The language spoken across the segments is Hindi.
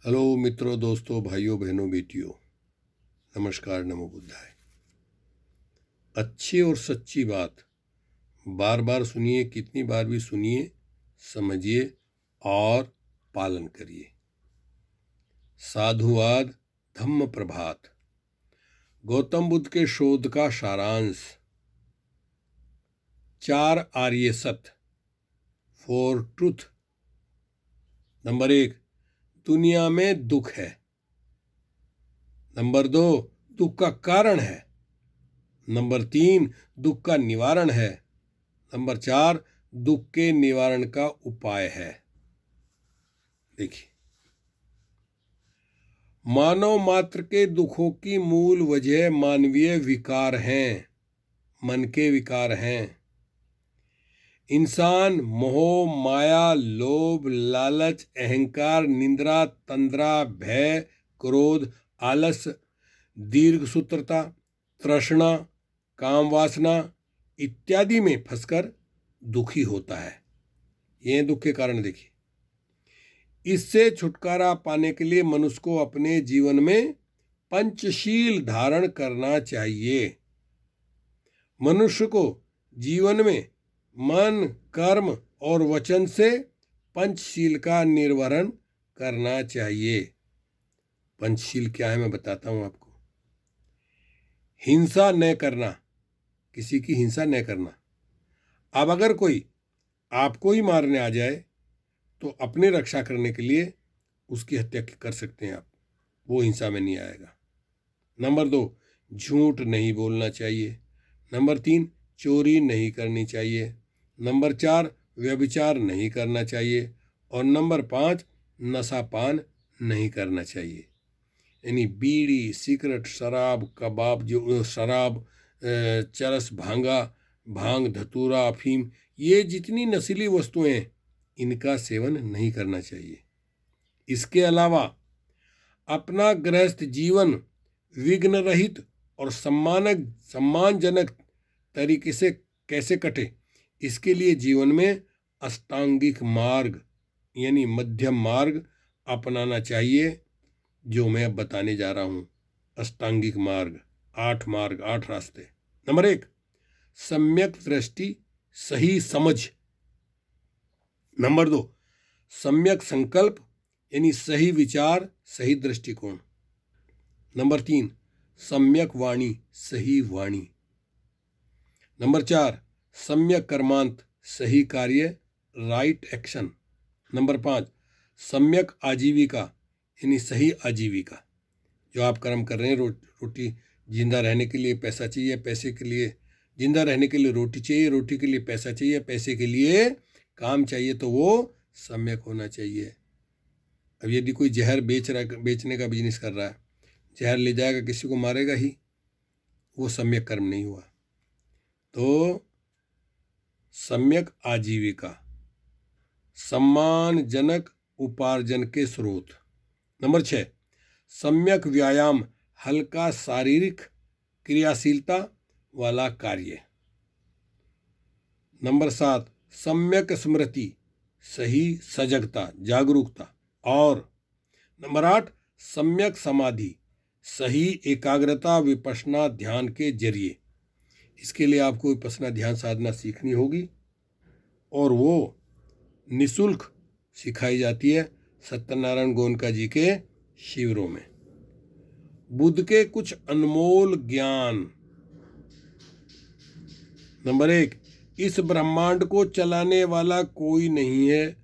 हेलो मित्रों, दोस्तों, भाइयों, बहनों, बेटियों, नमस्कार, नमो बुद्धाय। अच्छी और सच्ची बात बार बार सुनिए, कितनी बार भी सुनिए, समझिए और पालन करिए। साधुवाद धम्म प्रभात, गौतम बुद्ध के शोध का सारांश। 4 आर्य सत्य, 4 ट्रुथ। नंबर 1, दुनिया में दुख है। नंबर 2, दुख का कारण है। नंबर 3, दुख का निवारण है। नंबर 4, दुख के निवारण का उपाय है। देखिए, मानव मात्र के दुखों की मूल वजह मानवीय विकार हैं, मन के विकार हैं। इंसान मोह, माया, लोभ, लालच, अहंकार, निंद्रा, तंद्रा, भय, क्रोध, आलस, दीर्घसूत्रता, तृष्णा, काम वासना इत्यादि में फंसकर दुखी होता है। ये दुख के कारण। देखिए, इससे छुटकारा पाने के लिए मनुष्य को अपने जीवन में पंचशील धारण करना चाहिए। मनुष्य को जीवन में मन, कर्म और वचन से पंचशील का निर्वहन करना चाहिए। पंचशील क्या है मैं बताता हूं आपको। हिंसा न करना, किसी की हिंसा न करना। अब अगर कोई आपको ही मारने आ जाए तो अपनी रक्षा करने के लिए उसकी हत्या कर सकते हैं आप, वो हिंसा में नहीं आएगा। नंबर 2, झूठ नहीं बोलना चाहिए। नंबर 3, चोरी नहीं करनी चाहिए। नंबर 4, व्यभिचार नहीं करना चाहिए। और नंबर 5, नशापान नहीं करना चाहिए। यानी बीड़ी, सिगरेट, शराब, कबाब, जो शराब, चरस, भांग, धतूरा, अफीम, ये जितनी नशीली वस्तुएं हैं इनका सेवन नहीं करना चाहिए। इसके अलावा अपना गृहस्थ जीवन विघ्न रहित और सम्मानजनक तरीके से कैसे कटे, इसके लिए जीवन में अष्टांगिक मार्ग यानी मध्यम मार्ग अपनाना चाहिए, जो मैं बताने जा रहा हूं। अष्टांगिक मार्ग, 8 रास्ते। नंबर 1, सम्यक दृष्टि, सही समझ। नंबर 2, सम्यक संकल्प यानी सही विचार, सही दृष्टिकोण। नंबर 3, सम्यक वाणी, सही वाणी। नंबर 4, सम्यक कर्मांत, सही कार्य, राइट एक्शन। नंबर 5, सम्यक आजीविका यानी सही आजीविका। जो आप कर्म कर रहे हैं, रोटी, जिंदा रहने के लिए पैसा चाहिए, पैसे के लिए जिंदा रहने के लिए रोटी चाहिए, रोटी के लिए पैसा चाहिए, पैसे के लिए काम चाहिए, तो वो सम्यक होना चाहिए। अब यदि कोई जहर बेचने का बिजनेस कर रहा है, जहर ले जाएगा, किसी को मारेगा ही, वो सम्यक कर्म नहीं हुआ। तो सम्यक आजीविका, सम्मानजनक उपार्जन के स्रोत। नंबर 6, सम्यक व्यायाम, हल्का शारीरिक क्रियाशीलता वाला कार्य। नंबर 7, सम्यक स्मृति, सही सजगता, जागरूकता। और नंबर 8, सम्यक समाधि, सही एकाग्रता, विपश्यना ध्यान के जरिए। इसके लिए आपको विपश्यना ध्यान साधना सीखनी होगी और वो निःशुल्क सिखाई जाती है सत्यनारायण गोयनका जी के शिविरों में। बुद्ध के कुछ अनमोल ज्ञान। नंबर 1, इस ब्रह्मांड को चलाने वाला कोई नहीं है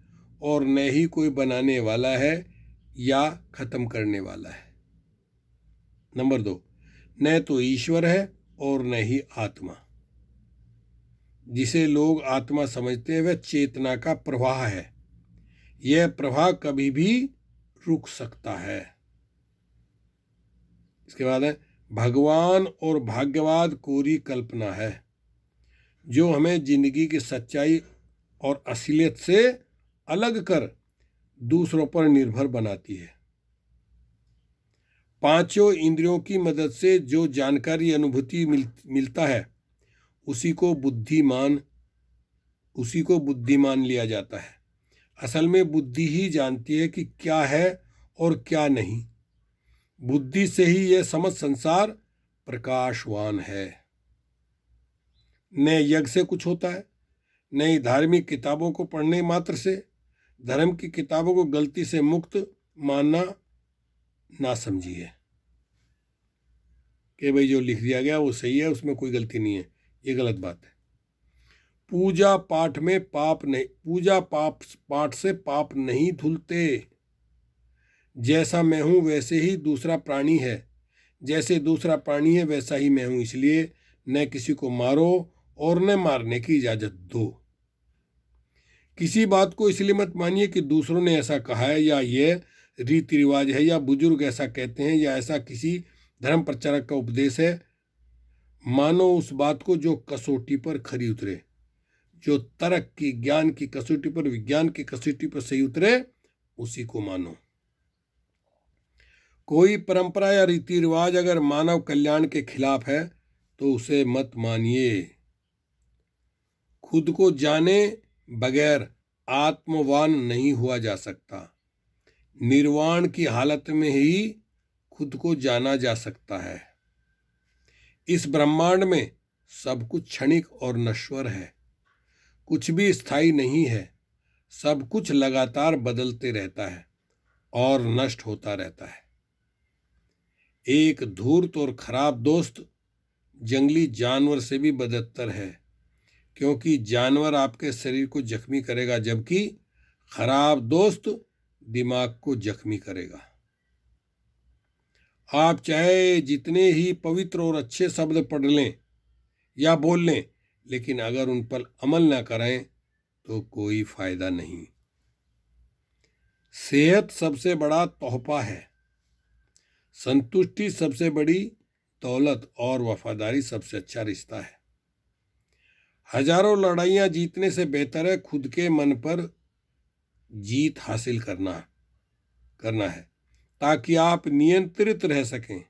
और न ही कोई बनाने वाला है या खत्म करने वाला है। नंबर 2, न तो ईश्वर है और न ही आत्मा। जिसे लोग आत्मा समझते हैं वह चेतना का प्रवाह है। यह प्रवाह कभी भी रुक सकता है। इसके बाद है, भगवान और भाग्यवाद कोरी कल्पना है जो हमें जिंदगी की सच्चाई और असलियत से अलग कर दूसरों पर निर्भर बनाती है। पांचों इंद्रियों की मदद से जो जानकारी अनुभूति मिलता है उसी को बुद्धिमान लिया जाता है। असल में बुद्धि ही जानती है कि क्या है और क्या नहीं। बुद्धि से ही यह समझ संसार प्रकाशवान है। न यज्ञ से कुछ होता है, न ही धार्मिक किताबों को पढ़ने मात्र से। धर्म की किताबों को गलती से मुक्त मानना ना समझिए कि भाई जो लिख दिया गया वो सही है, उसमें कोई गलती नहीं है। ये गलत बात है। पूजा पाठ में पाप नहीं, पूजा पाठ से पाप नहीं धुलते। जैसा मैं हूं वैसे ही दूसरा प्राणी है, जैसे दूसरा प्राणी है वैसा ही मैं हूं। इसलिए न किसी को मारो और न मारने की इजाजत दो। किसी बात को इसलिए मत मानिए कि दूसरों ने ऐसा कहा है, या यह रीति रिवाज है, या बुजुर्ग ऐसा कहते हैं, या ऐसा किसी धर्म प्रचारक का उपदेश है। मानो उस बात को जो कसौटी पर खरी उतरे, जो तर्क की, ज्ञान की कसौटी पर, विज्ञान की कसौटी पर सही उतरे, उसी को मानो। कोई परंपरा या रीति रिवाज अगर मानव कल्याण के खिलाफ है तो उसे मत मानिए। खुद को जाने बगैर आत्मवान नहीं हुआ जा सकता। निर्वाण की हालत में ही खुद को जाना जा सकता है। इस ब्रह्मांड में सब कुछ क्षणिक और नश्वर है, कुछ भी स्थायी नहीं है। सब कुछ लगातार बदलते रहता है और नष्ट होता रहता है। एक धूर्त और खराब दोस्त जंगली जानवर से भी बदतर है, क्योंकि जानवर आपके शरीर को जख्मी करेगा, जबकि खराब दोस्त दिमाग को जख्मी करेगा। आप चाहे जितने ही पवित्र और अच्छे शब्द पढ़ लें या बोल लें, लेकिन अगर उन पर अमल ना करें तो कोई फायदा नहीं। सेहत सबसे बड़ा तोहफा है, संतुष्टि सबसे बड़ी दौलत, और वफादारी सबसे अच्छा रिश्ता है। हजारों लड़ाइयां जीतने से बेहतर है खुद के मन पर जीत हासिल करना है, ताकि आप नियंत्रित रह सकें।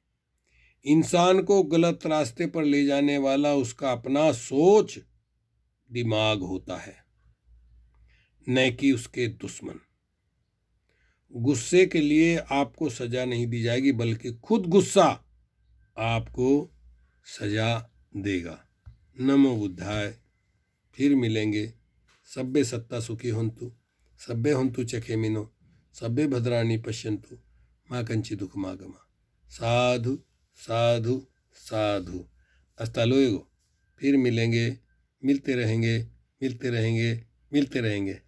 इंसान को गलत रास्ते पर ले जाने वाला उसका अपना सोच दिमाग होता है, न कि उसके दुश्मन। गुस्से के लिए आपको सजा नहीं दी जाएगी, बल्कि खुद गुस्सा आपको सजा देगा। नमो बुद्धाय। फिर मिलेंगे। सब्बे सत्ता सुखी हंतु, सब्बे हंतु चखेमिनो, सब्बे भद्राणि पश्यन्तु, मा कंचित् दुःखमागमः। साधु साधु साधु। हasta luego। फिर मिलेंगे, मिलते रहेंगे, मिलते रहेंगे, मिलते रहेंगे।